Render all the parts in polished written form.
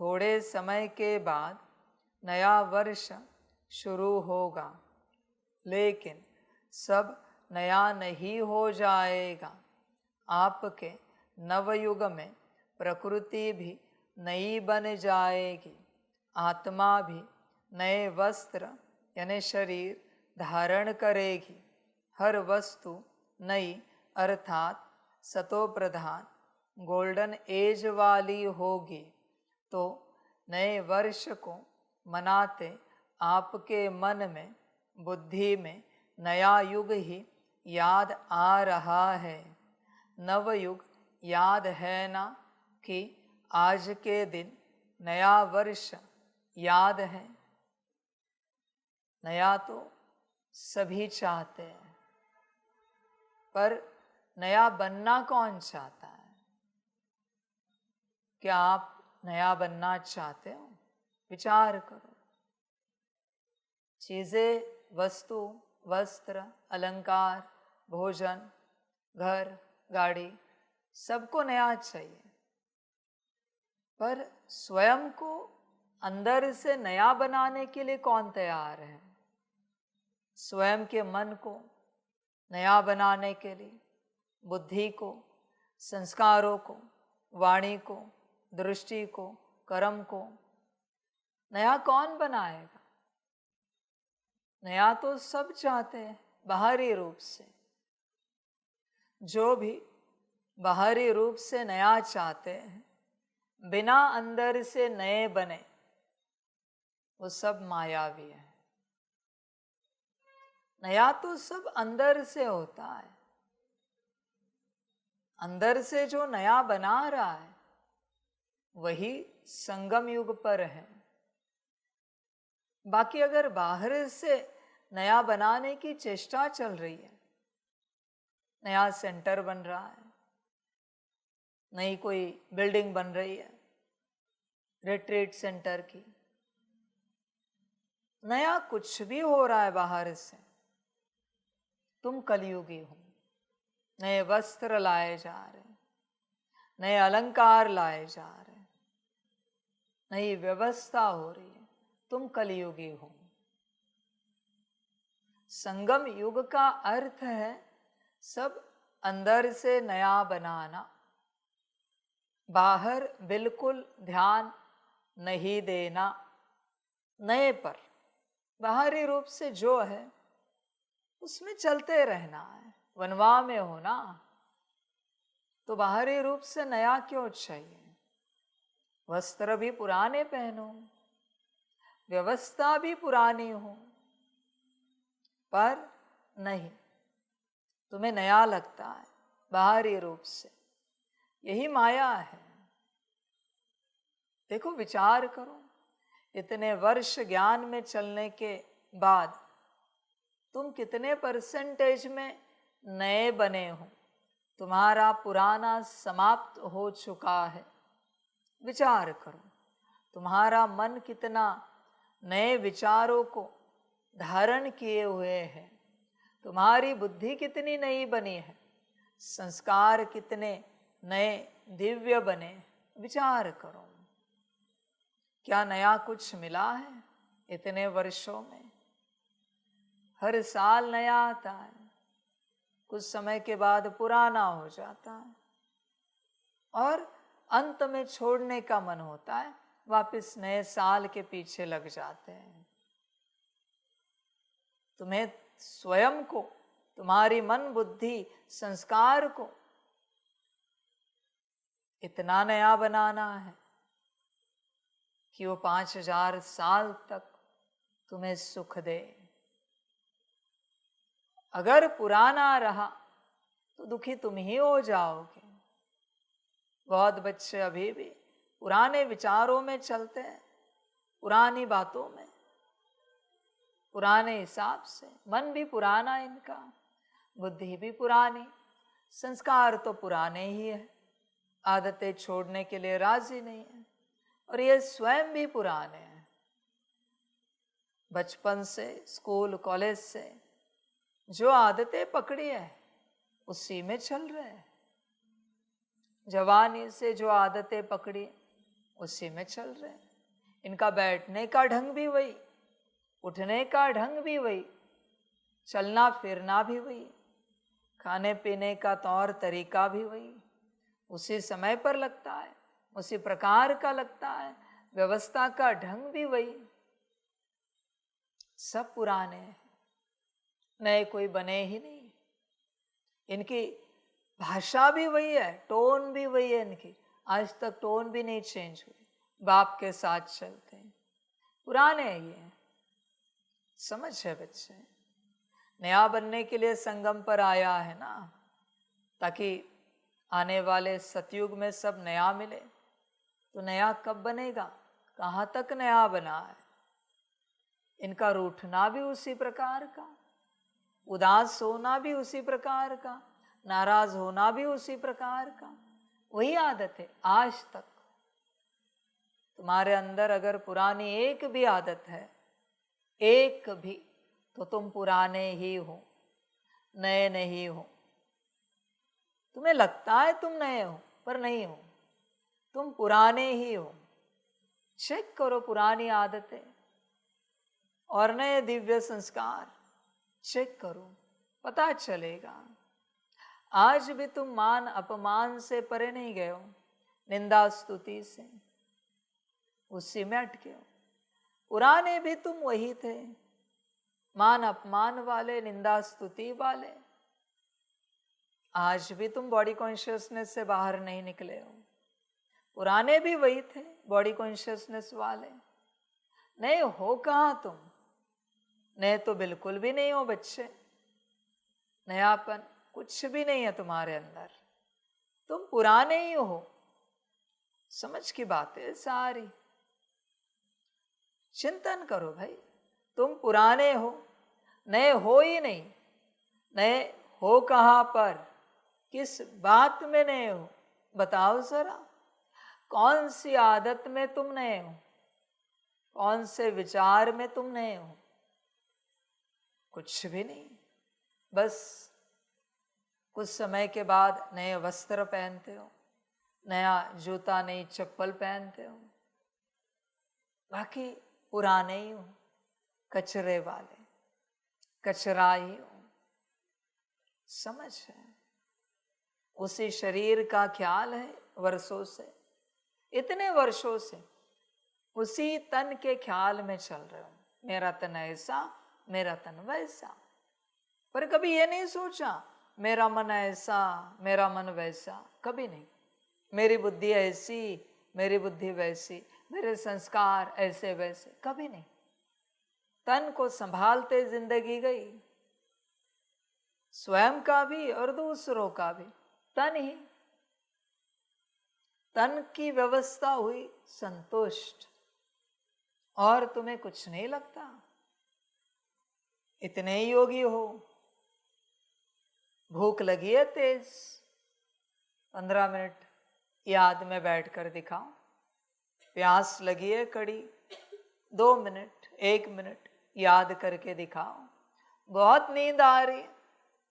थोड़े समय के बाद नया वर्ष शुरू होगा, लेकिन सब नया नहीं हो जाएगा। आपके नवयुग में प्रकृति भी नई बन जाएगी, आत्मा भी नए वस्त्र यानी शरीर धारण करेगी। हर वस्तु नई अर्थात सतो प्रधान गोल्डन एज वाली होगी। तो नए वर्ष को मनाते आपके मन में, बुद्धि में नया युग ही याद आ रहा है। नवयुग याद है ना कि आज के दिन नया वर्ष याद है। नया तो सभी चाहते हैं, पर नया बनना कौन चाहता है? क्या आप नया बनना चाहते हो? विचार करो। चीजें, वस्तु, वस्त्र, अलंकार, भोजन, घर, गाड़ी, सबको नया चाहिए, पर स्वयं को अंदर से नया बनाने के लिए कौन तैयार है? स्वयं के मन को नया बनाने के लिए, बुद्धि को, संस्कारों को, वाणी को, दृष्टि को, कर्म को नया कौन बनाएगा? नया तो सब चाहते हैं बाहरी रूप से। जो भी बाहरी रूप से नया चाहते हैं, बिना अंदर से नए बने, वो सब मायावी है। नया तो सब अंदर से होता है। अंदर से जो नया बना रहा है वही संगम युग पर है। बाकी अगर बाहर से नया बनाने की चेष्टा चल रही है, नया सेंटर बन रहा है, नई कोई बिल्डिंग बन रही है रिट्रीट सेंटर की, नया कुछ भी हो रहा है बाहर से, तुम कलयुगी हो। नए वस्त्र लाए जा रहे, नए अलंकार लाए जा रहे, नई व्यवस्था हो रही है, तुम कलयुगी हो। संगम युग का अर्थ है सब अंदर से नया बनाना, बाहर बिल्कुल ध्यान नहीं देना नए पर। बाहरी रूप से जो है उसमें चलते रहना है। वनवा में हो ना, तो बाहरी रूप से नया क्यों चाहिए? वस्त्र भी पुराने पहनो, व्यवस्था भी पुरानी हो, पर नहीं, तुम्हें नया लगता है बाहरी रूप से। यही माया है। देखो, विचार करो, इतने वर्ष ज्ञान में चलने के बाद तुम कितने परसेंटेज में नए बने हो? तुम्हारा पुराना समाप्त हो चुका है। विचार करो, तुम्हारा मन कितना नए विचारों को धारण किए हुए है, तुम्हारी बुद्धि कितनी नई बनी है, संस्कार कितने नए दिव्य बने। विचार करो, क्या नया कुछ मिला है इतने वर्षों में? हर साल नया आता है, कुछ समय के बाद पुराना हो जाता है, और अंत में छोड़ने का मन होता है, वापस नए साल के पीछे लग जाते हैं। तुम्हें स्वयं को, तुम्हारी मन, बुद्धि, संस्कार को इतना नया बनाना है कि वो 5000 साल तक तुम्हें सुख दे। अगर पुराना रहा तो दुखी तुम ही हो जाओगे। बहुत बच्चे अभी भी पुराने विचारों में चलते हैं, पुरानी बातों में, पुराने हिसाब से। मन भी पुराना इनका, बुद्धि भी पुरानी, संस्कार तो पुराने ही है, आदतें छोड़ने के लिए राजी नहीं है, और ये स्वयं भी पुराने हैं। बचपन से, स्कूल कॉलेज से जो आदतें पकड़ी है उसी में चल रहे हैं। जवानी से जो आदतें पकड़ी उसी में चल रहे हैं। इनका बैठने का ढंग भी वही, उठने का ढंग भी वही, चलना फिरना भी वही, खाने पीने का तौर तरीका भी वही, उसी समय पर लगता है, उसी प्रकार का लगता है, व्यवस्था का ढंग भी वही। सब पुराने हैं, नए कोई बने ही नहीं। इनकी भाषा भी वही है, टोन भी वही है इनकी, आज तक टोन भी नहीं चेंज हुई, बाप के साथ चलते हैं, पुराने हैं ये। समझ है बच्चे, नया बनने के लिए संगम पर आया है ना, ताकि आने वाले सतयुग में सब नया मिले। तो नया कब बनेगा, कहाँ तक नया बना है। इनका रूठना भी उसी प्रकार का, उदास होना भी उसी प्रकार का, नाराज होना भी उसी प्रकार का, वही आदत है आज तक। तुम्हारे अंदर अगर पुरानी एक भी आदत है, एक भी, तो तुम पुराने ही हो, नए नहीं हो। तुम्हें लगता है तुम नए हो, पर नहीं हो, तुम पुराने ही हो। चेक करो पुरानी आदतें और नए दिव्य संस्कार, चेक करो, पता चलेगा। आज भी तुम मान अपमान से परे नहीं गए हो, निंदा स्तुति से, उसी में अटके हो। पुराने भी तुम वही थे, मान अपमान वाले, निंदा स्तुति वाले। आज भी तुम बॉडी कॉन्शियसनेस से बाहर नहीं निकले हो। पुराने भी वही थे, बॉडी कॉन्शियसनेस वाले। नए हो कहाँ तुम, नए तो बिल्कुल भी नहीं हो बच्चे। नयापन कुछ भी नहीं है तुम्हारे अंदर, तुम पुराने ही हो। समझ की बात है सारी। चिंतन करो भाई, तुम पुराने हो, नए हो ही नहीं। नए हो कहाँ पर, किस बात में नए हो, बताओ जरा। कौन सी आदत में तुम नए हो, कौन से विचार में तुम नए हो? कुछ भी नहीं। बस कुछ समय के बाद नए वस्त्र पहनते हो, नया जूता, नई चप्पल पहनते हो, बाकी पुराने ही हो, कचरे वाले, कचरा ही हो। समझ है? उसी शरीर का ख्याल है वर्षों से, इतने वर्षों से उसी तन के ख्याल में चल रहे हो, मेरा तन ऐसा, मेरा तन वैसा। पर कभी ये नहीं सोचा मेरा मन ऐसा, मेरा मन वैसा, कभी नहीं। मेरी बुद्धि ऐसी, मेरी बुद्धि वैसी, मेरे संस्कार ऐसे वैसे, कभी नहीं। तन को संभालते जिंदगी गई, स्वयं का भी और दूसरों का भी। तन ही, तन की व्यवस्था हुई संतुष्ट, और तुम्हें कुछ नहीं लगता। इतने ही योगी हो। भूख लगी है तेज, 15 मिनट याद में बैठकर दिखाओ। प्यास लगी है कड़ी, 2 मिनट, 1 मिनट याद करके दिखाओ। बहुत नींद आ रही है,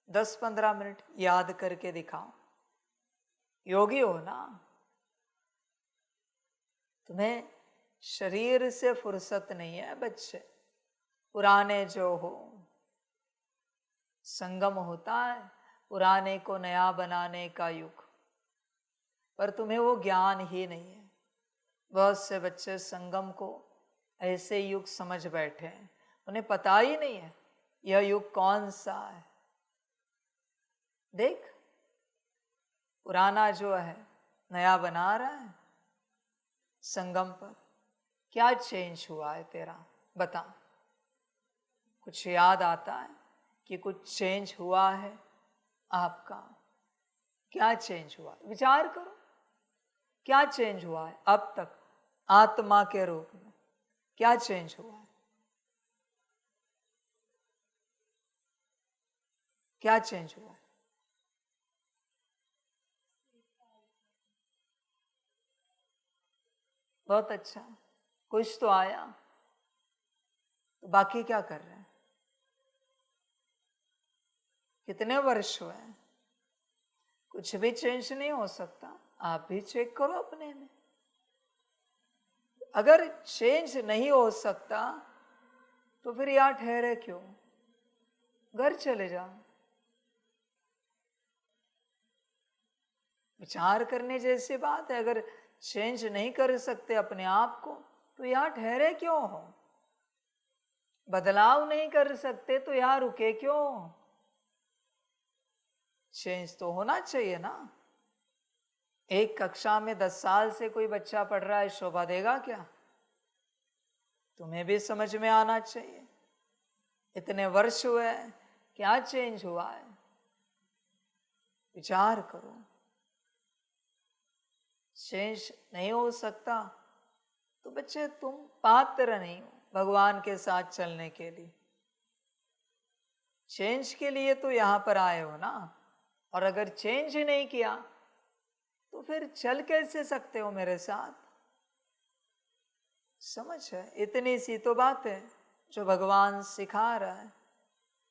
10-15 मिनट याद करके दिखाओ। योगी हो ना। तुम्हें शरीर से फुर्सत नहीं है बच्चे। पुराने जो हो, संगम होता है पुराने को नया बनाने का युग, पर तुम्हें वो ज्ञान ही नहीं है। बहुत से बच्चे संगम को ऐसे युग समझ बैठे हैं, उन्हें पता ही नहीं है यह युग कौन सा है। देख, पुराना जो है नया बना रहा है। संगम पर क्या चेंज हुआ है तेरा, बता। कुछ याद आता है कि कुछ चेंज हुआ है आपका? क्या चेंज हुआ, विचार करो। क्या चेंज हुआ है अब तक आत्मा के रूप में? क्या चेंज हुआ है? क्या चेंज हुआ है? बहुत अच्छा, कुछ तो आया। तो बाकी क्या कर रहे हैं? कितने वर्ष हुए हैं? कुछ भी चेंज नहीं हो सकता। आप भी चेक करो अपने में। अगर चेंज नहीं हो सकता तो फिर यहाँ ठहरे क्यों? घर चले जाओ। विचार करने जैसी बात है। अगर चेंज नहीं कर सकते अपने आप को तो यहाँ ठहरे क्यों हो? बदलाव नहीं कर सकते तो यहाँ रुके क्यों? चेंज तो होना चाहिए ना। एक कक्षा में 10 साल से कोई बच्चा पढ़ रहा है, शोभा देगा क्या? तुम्हें भी समझ में आना चाहिए। इतने वर्ष हुए, क्या चेंज हुआ है? विचार करो। चेंज नहीं हो सकता तो बच्चे तुम पात्र नहीं हो भगवान के साथ चलने के लिए। चेंज के लिए तो यहाँ पर आए हो ना। और अगर चेंज ही नहीं किया तो फिर चल कैसे सकते हो मेरे साथ? समझ है? इतनी सी तो बात है जो भगवान सिखा रहा है।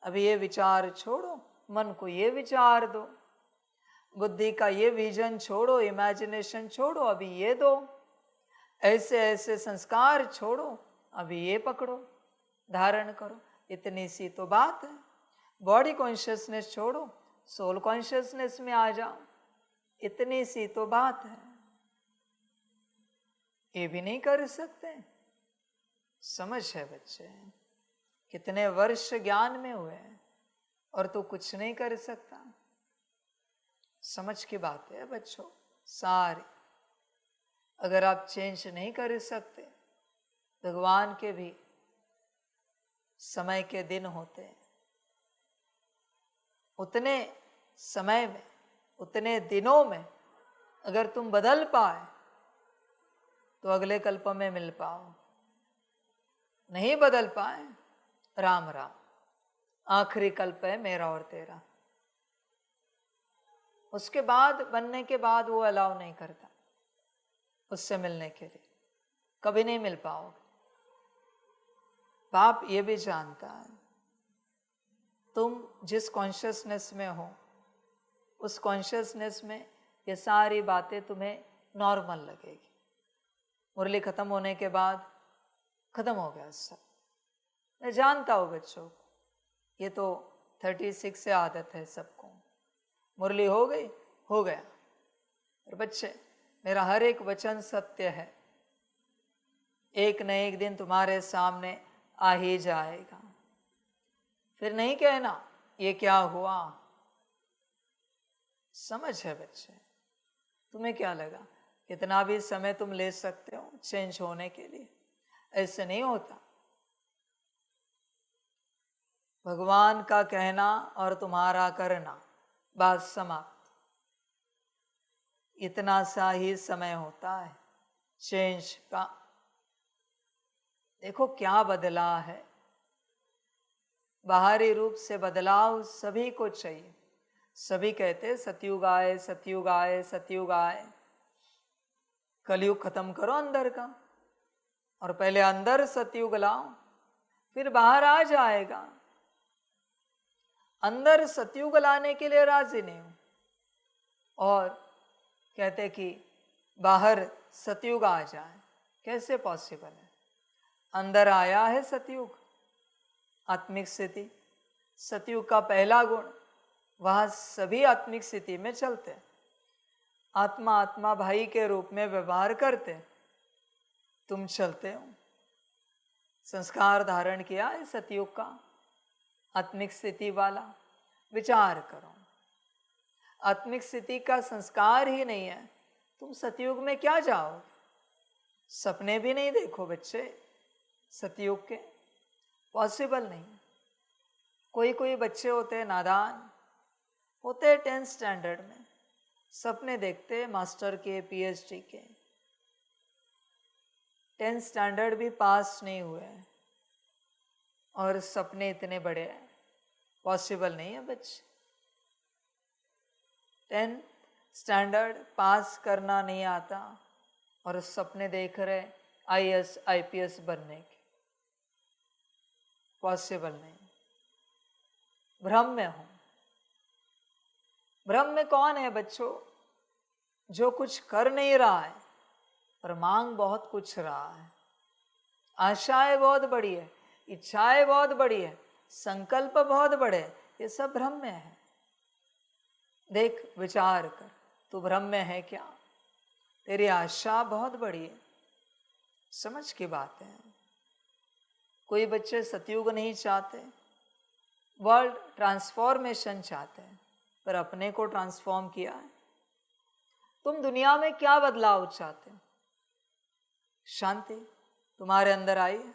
अभी ये विचार छोड़ो, मन को ये विचार दो, बुद्धि का ये विजन छोड़ो, इमेजिनेशन छोड़ो, अभी ये दो, ऐसे ऐसे संस्कार छोड़ो, अभी ये पकड़ो, धारण करो। इतनी सी तो बात है। बॉडी कॉन्शियसनेस छोड़ो, सोल कॉन्शियसनेस में आ जाओ। इतनी सी तो बात है। ये भी नहीं कर सकते। समझ है बच्चे? कितने वर्ष ज्ञान में हुए और तू कुछ नहीं कर सकता। समझ की बात है बच्चों सारी। अगर आप चेंज नहीं कर सकते, भगवान के भी समय के दिन होते हैं। उतने समय में, उतने दिनों में अगर तुम बदल पाए तो अगले कल्प में मिल पाओ। नहीं बदल पाए, राम राम, आखिरी कल्प है मेरा और तेरा। उसके बाद बनने के बाद वो अलाउ नहीं करता उससे मिलने के लिए। कभी नहीं मिल पाओगे। बाप ये भी जानता है तुम जिस कॉन्शियसनेस में हो, उस कॉन्शियसनेस में ये सारी बातें तुम्हें नॉर्मल लगेगी। मुरली खत्म होने के बाद खत्म हो गया सब। मैं जानता हूँ बच्चों, ये तो 36 से आदत है सबको। मुरली हो गई, हो गया। और बच्चे, मेरा हर एक वचन सत्य है। एक न एक दिन तुम्हारे सामने आ ही जाएगा। फिर नहीं कहना ये क्या हुआ। समझ है बच्चे? तुम्हें क्या लगा कितना भी समय तुम ले सकते हो चेंज होने के लिए? ऐसे नहीं होता। भगवान का कहना और तुम्हारा करना, बात समाप्त। इतना सा ही समय होता है चेंज का। देखो क्या बदला है। बाहरी रूप से बदलाव सभी को चाहिए। सभी कहते सतयुग आए, सतयुग आए, सतयुग आए। कलयुग खत्म करो अंदर का, और पहले अंदर सतयुग लाओ, फिर बाहर आ जाएगा। अंदर सतयुग लाने के लिए राजी नहीं हूं, और कहते कि बाहर सतयुग आ जाए। कैसे पॉसिबल है? अंदर आया है सतयुग, आत्मिक स्थिति, सतयुग का पहला गुण। वहां सभी आत्मिक स्थिति में चलते, आत्मा आत्मा भाई के रूप में व्यवहार करते। तुम चलते हो, संस्कार धारण किया है सतयुग का, आत्मिक स्थिति वाला। विचार करो, आत्मिक स्थिति का संस्कार ही नहीं है, तुम सतयुग में क्या जाओगे? सपने भी नहीं देखो बच्चे सतयुग के, पॉसिबल नहीं। कोई कोई बच्चे होते नादान होते 10th स्टैंडर्ड में, सपने देखते मास्टर के, पीएचडी के। 10th स्टैंडर्ड भी पास नहीं हुए हैं और सपने इतने बड़े हैं। पॉसिबल नहीं है बच्चे। 10th स्टैंडर्ड पास करना नहीं आता और सपने देख रहे आईएएस आईपीएस बनने के। पॉसिबल नहीं। भ्रम में हो। भ्रम में कौन है बच्चों? जो कुछ कर नहीं रहा है पर मांग बहुत कुछ रहा है, आशाएं बहुत बड़ी है, इच्छाएं बहुत बड़ी है, संकल्प बहुत बड़े, ये सब भ्रम में है। देख, विचार कर, तू भ्रम में है क्या? तेरी आशा बहुत बड़ी है। समझ की बात है। कोई बच्चे सतयुग नहीं चाहते, वर्ल्ड ट्रांसफॉर्मेशन चाहते हैं, पर अपने को ट्रांसफॉर्म किया है। तुम दुनिया में क्या बदलाव चाहते हो? शांति तुम्हारे अंदर आई है,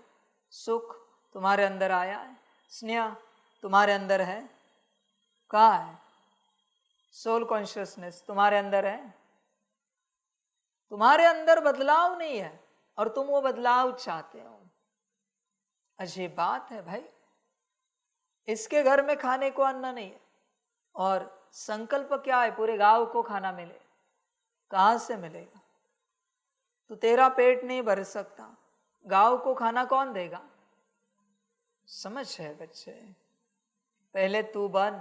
सुख तुम्हारे अंदर आया है, स्नेह तुम्हारे अंदर है, कहाँ है? सोल कॉन्शियसनेस तुम्हारे अंदर है। तुम्हारे अंदर बदलाव नहीं है और तुम वो बदलाव चाहते हो। अजीब बात है भाई। इसके घर में खाने को अन्न नहीं है और संकल्प क्या है? पूरे गांव को खाना मिले। कहां से मिलेगा? तो तेरा पेट नहीं भर सकता, गांव को खाना कौन देगा? समझ है बच्चे? पहले तू बन।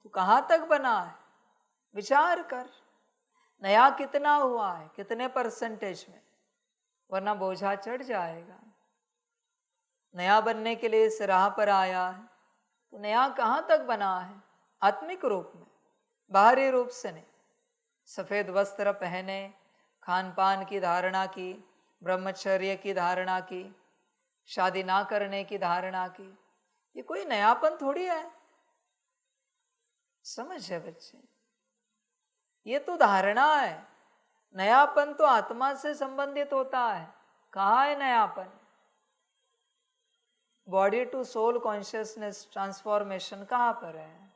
तू कहां तक बना है? विचार कर। नया कितना हुआ है, कितने परसेंटेज में? वरना बोझा चढ़ जाएगा। नया बनने के लिए इस राह पर आया है तो नया कहां तक बना है? आत्मिक रूप में, बाहरी रूप से नहीं। सफेद वस्त्र पहने, खान पान की धारणा की, ब्रह्मचर्य की धारणा की, शादी ना करने की धारणा की, ये कोई नयापन थोड़ी है। समझ है बच्चे? ये तो धारणा है। नयापन तो आत्मा से संबंधित होता है। कहाँ है नयापन? Body to soul consciousness transformation कहाँ पर है?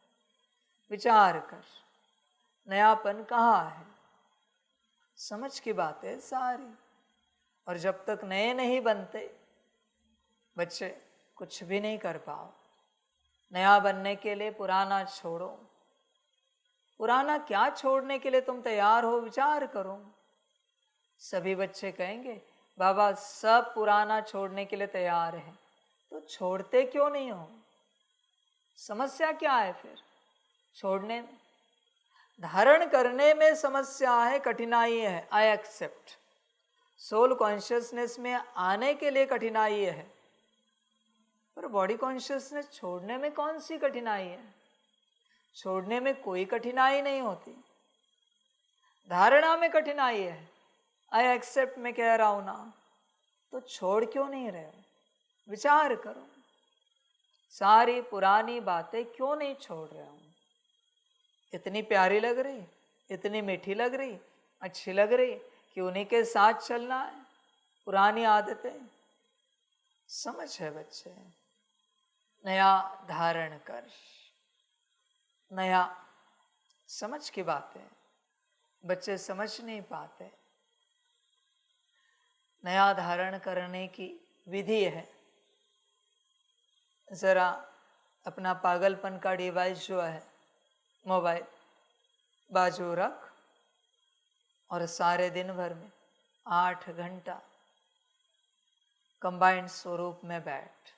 विचार कर, नयापन कहाँ है? समझ की बात है सारी। और जब तक नए नहीं बनते बच्चे, कुछ भी नहीं कर पाओ। नया बनने के लिए पुराना छोड़ो। पुराना क्या छोड़ने के लिए तुम तैयार हो? विचार करो। सभी बच्चे कहेंगे बाबा सब पुराना छोड़ने के लिए तैयार है, तो छोड़ते क्यों नहीं हो? समस्या क्या है फिर? छोड़ने में, धारण करने में समस्या है, कठिनाई है। I accept. सोल कॉन्शियसनेस में आने के लिए कठिनाई है, पर बॉडी कॉन्शियसनेस छोड़ने में कौन सी कठिनाई है? छोड़ने में कोई कठिनाई नहीं होती। धारणा में कठिनाई है। आई एक्सेप्ट मैं कह रहा हूं ना, तो छोड़ क्यों नहीं रहे हो? विचार करो। सारी पुरानी बातें क्यों नहीं छोड़ रहे हो? इतनी प्यारी लग रही, इतनी मीठी लग रही, अच्छी लग रही कि उन्हीं के साथ चलना है। पुरानी आदतें। समझ है बच्चे? नया धारण कर। नया, समझ की बात है। बच्चे समझ नहीं पाते। नया धारण करने की विधि है। जरा अपना पागलपन का डिवाइस जो है मोबाइल बाजू रख और सारे दिन भर में 8 घंटा कंबाइंड स्वरूप में बैठ।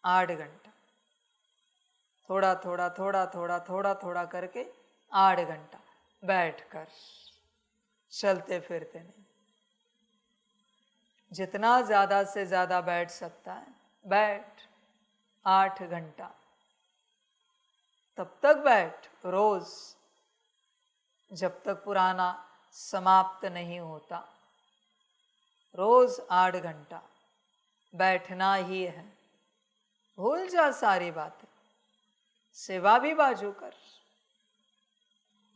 8 घंटा, थोड़ा थोड़ा थोड़ा थोड़ा थोड़ा थोड़ा करके 8 घंटा बैठ कर, चलते फिरते नहीं। जितना ज्यादा से ज्यादा बैठ सकता है बैठ। 8 घंटा तब तक बैठ रोज, जब तक पुराना समाप्त नहीं होता। रोज 8 घंटा बैठना ही है। भूल जा सारी बातें। सेवा भी बाजू कर।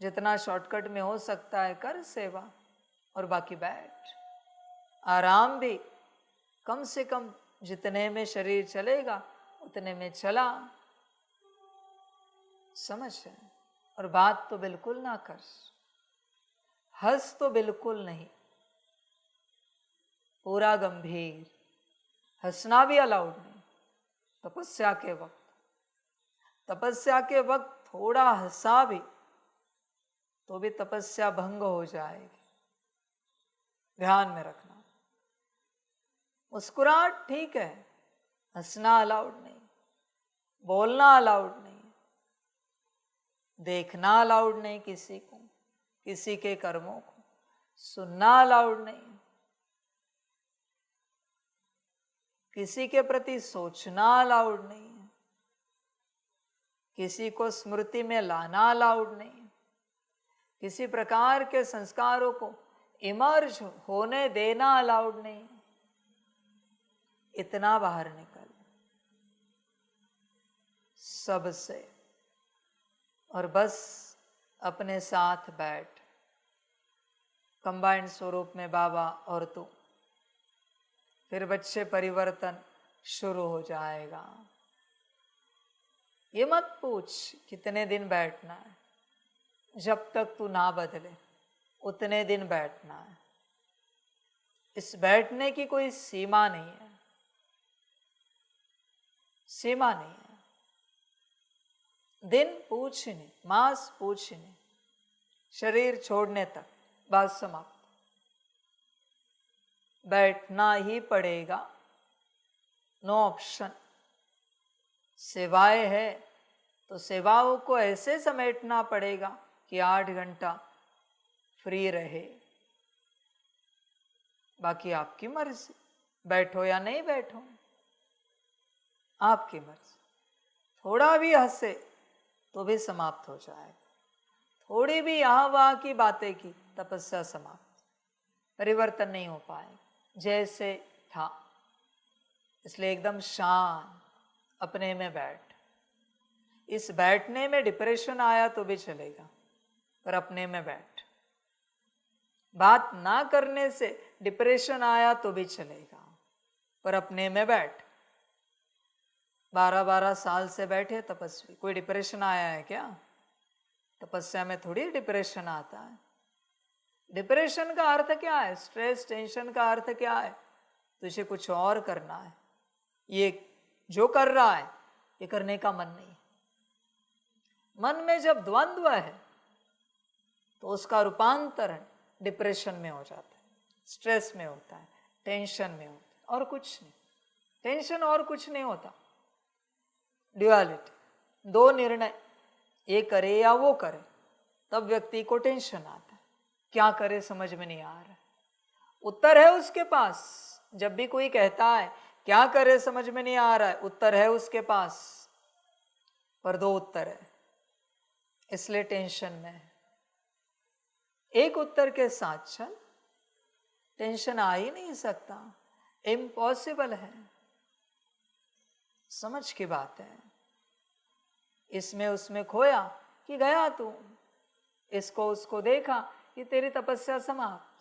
जितना शॉर्टकट में हो सकता है कर सेवा, और बाकी बैठ। आराम भी कम से कम जितने में शरीर चलेगा उतने में चला। समझ है? और बात तो बिल्कुल ना कर, हंस तो बिल्कुल नहीं, पूरा गंभीर। हंसना भी अलाउड नहीं। तपस्या के वक्त, तपस्या के वक्त थोड़ा हंसा भी तो भी तपस्या भंग हो जाएगी। ध्यान में रखना। मुस्कुराहट ठीक है, हंसना अलाउड नहीं, बोलना अलाउड नहीं, देखना अलाउड नहीं किसी को, किसी के कर्मों को। सुनना अलाउड नहीं, किसी के प्रति सोचना अलाउड नहीं है, किसी को स्मृति में लाना अलाउड नहीं है, किसी प्रकार के संस्कारों को इमर्ज होने देना अलाउड नहीं है। इतना बाहर निकल सबसे, और बस अपने साथ बैठ, कंबाइंड स्वरूप में बाबा और तू, फिर बच्चे परिवर्तन शुरू हो जाएगा। ये मत पूछ कितने दिन बैठना है, जब तक तू ना बदले उतने दिन बैठना है। इस बैठने की कोई सीमा नहीं है, सीमा नहीं है। दिन पूछ ही नहीं, मास पूछ ही नहीं, शरीर छोड़ने तक बात समाप्त। बैठना ही पड़ेगा, नो ऑप्शन। सेवाएं है तो सेवाओं को ऐसे समेटना पड़ेगा कि 8 घंटा फ्री रहे। बाकी आपकी मर्जी, बैठो या नहीं बैठो, आपकी मर्जी। थोड़ा भी हंसे तो भी समाप्त हो जाएगा, थोड़ी भी यहाँ वहाँ की बातें की, तपस्या समाप्त, परिवर्तन नहीं हो पाएगा जैसे था। इसलिए एकदम शांत अपने में बैठ। इस बैठने में डिप्रेशन आया तो भी चलेगा, पर अपने में बैठ। बात ना करने से डिप्रेशन आया तो भी चलेगा, पर अपने में बैठ। 12-12 साल से बैठे तपस्वी, कोई डिप्रेशन आया है क्या? तपस्या में थोड़ी डिप्रेशन आता है। डिप्रेशन का अर्थ क्या है? स्ट्रेस, टेंशन का अर्थ क्या है? तुझे कुछ और करना है, ये जो कर रहा है ये करने का मन नहीं। मन में जब द्वंद्व है तो उसका रूपांतरण डिप्रेशन में हो जाता है, स्ट्रेस में होता है, टेंशन में होता है, और कुछ नहीं। टेंशन और कुछ नहीं होता। ड्युअलिटी, दो निर्णय, ये करे या वो करे, तब व्यक्ति को टेंशन आता है। क्या करे समझ में नहीं आ रहा। उत्तर है उसके पास। जब भी कोई कहता है क्या करे समझ में नहीं आ रहा है, उत्तर है उसके पास, पर दो उत्तर है, इसलिए टेंशन में है। एक उत्तर के साथ चल, टेंशन आ ही नहीं सकता, इम्पॉसिबल है। समझ की बात है। इसमें उसमें खोया कि गया तू, इसको उसको देखा कि तेरी तपस्या समाप्त।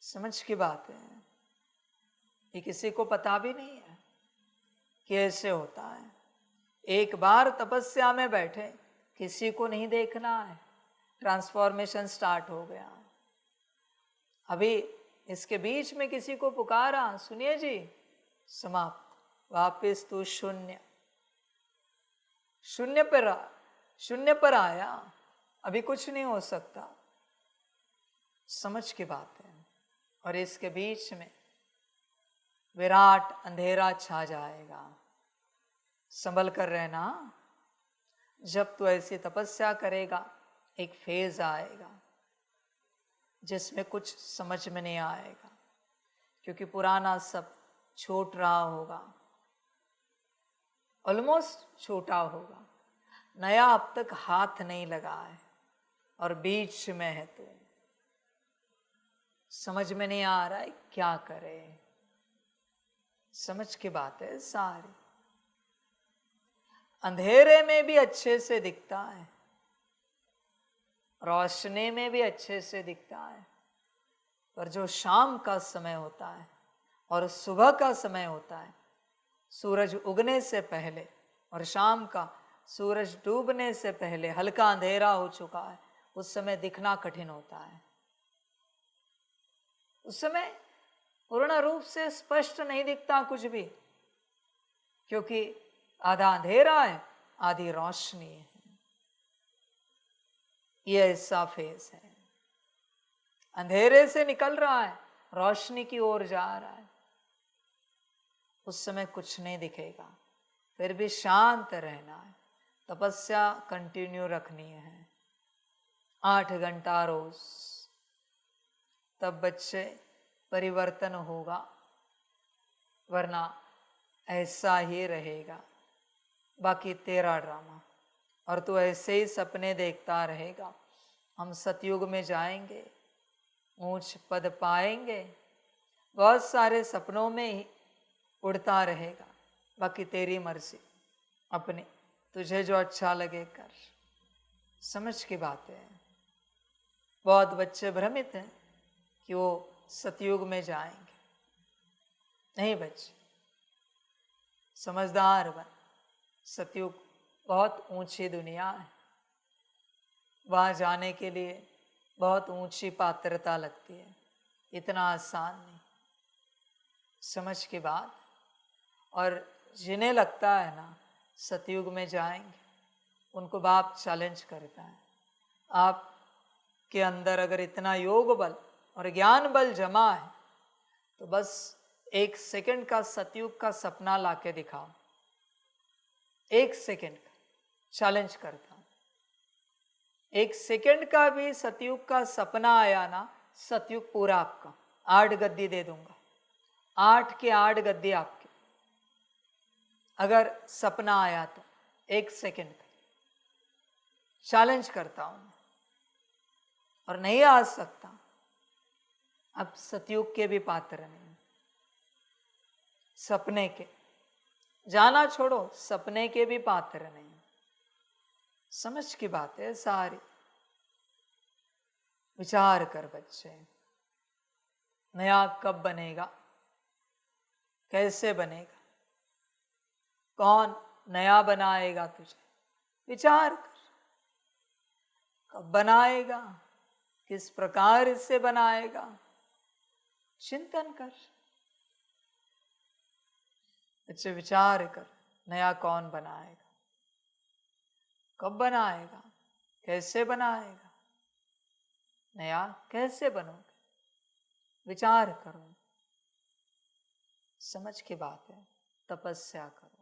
समझ की बात है। ये किसी को पता भी नहीं है कि ऐसे होता है। एक बार तपस्या में बैठे, किसी को नहीं देखना है, ट्रांसफॉर्मेशन स्टार्ट हो गया। अभी इसके बीच में किसी को पुकारा, सुनिए जी, समाप्त, वापिस तू शून्य। शून्य पर आया, अभी कुछ नहीं हो सकता। समझ की बात है। और इसके बीच में विराट अंधेरा छा जाएगा। संभल कर रहना। जब तू ऐसी तपस्या करेगा, एक फेज आएगा जिसमें कुछ समझ में नहीं आएगा, क्योंकि पुराना सब छूट रहा होगा, ऑलमोस्ट छूटा होगा। नया अब तक हाथ नहीं लगा है और बीच में है तू। समझ में नहीं आ रहा है क्या करे। समझ की बात है सारी। अंधेरे में भी अच्छे से दिखता है, रोशनी में भी अच्छे से दिखता है, पर जो शाम का समय होता है और सुबह का समय होता है, सूरज उगने से पहले और शाम का सूरज डूबने से पहले हल्का अंधेरा हो चुका है, उस समय दिखना कठिन होता है। उस समय पूर्ण रूप से स्पष्ट नहीं दिखता कुछ भी, क्योंकि आधा अंधेरा है, आधी रोशनी है। ये ऐसा फेस है। अंधेरे से निकल रहा है, रोशनी की ओर जा रहा है। उस समय कुछ नहीं दिखेगा, फिर भी शांत रहना है, तपस्या कंटिन्यू रखनी है। 8 घंटा रोज तब बच्चे परिवर्तन होगा, वरना ऐसा ही रहेगा। बाकी तेरा ड्रामा, और तू ऐसे ही सपने देखता रहेगा। हम सतयुग में जाएंगे, ऊंच पद पाएंगे, बहुत सारे सपनों में ही उड़ता रहेगा। बाकी तेरी मर्जी अपनी, तुझे जो अच्छा लगे कर। समझ की बात है। बहुत बच्चे भ्रमित हैं कि वो सतयुग में जाएंगे। नहीं बच्चे, समझदार बन। सतयुग बहुत ऊंची दुनिया है, वहाँ जाने के लिए बहुत ऊंची पात्रता लगती है, इतना आसान नहीं। समझ के बाद, और जिन्हें लगता है ना सतयुग में जाएंगे, उनको बाप चैलेंज करता है, आपके अंदर अगर इतना योग बल और ज्ञान बल जमा है तो बस 1 सेकंड का सतयुग का सपना लाके दिखाओ। 1 सेकंड का चैलेंज करता हूं। 1 सेकंड का भी सतयुग का सपना आया ना, सतयुग पूरा आपका, 8 गद्दी दे दूंगा। 8 के 8 गद्दी आपके, अगर सपना आया तो। 1 सेकंड का चैलेंज करता हूं। और नहीं आ सकता, अब सतयुग के भी पात्र नहीं, सपने के, जाना छोड़ो, सपने के भी पात्र नहीं। समझ की बात है सारी। विचार कर बच्चे, नया कब बनेगा, कैसे बनेगा, कौन नया बनाएगा तुझे? विचार कर, कब बनाएगा, किस प्रकार से बनाएगा, चिंतन कर। बच्चे विचार कर, नया कौन बनाएगा, कब बनाएगा, कैसे बनाएगा, नया कैसे बनोगे? विचार करो। समझ की बात है, तपस्या करो।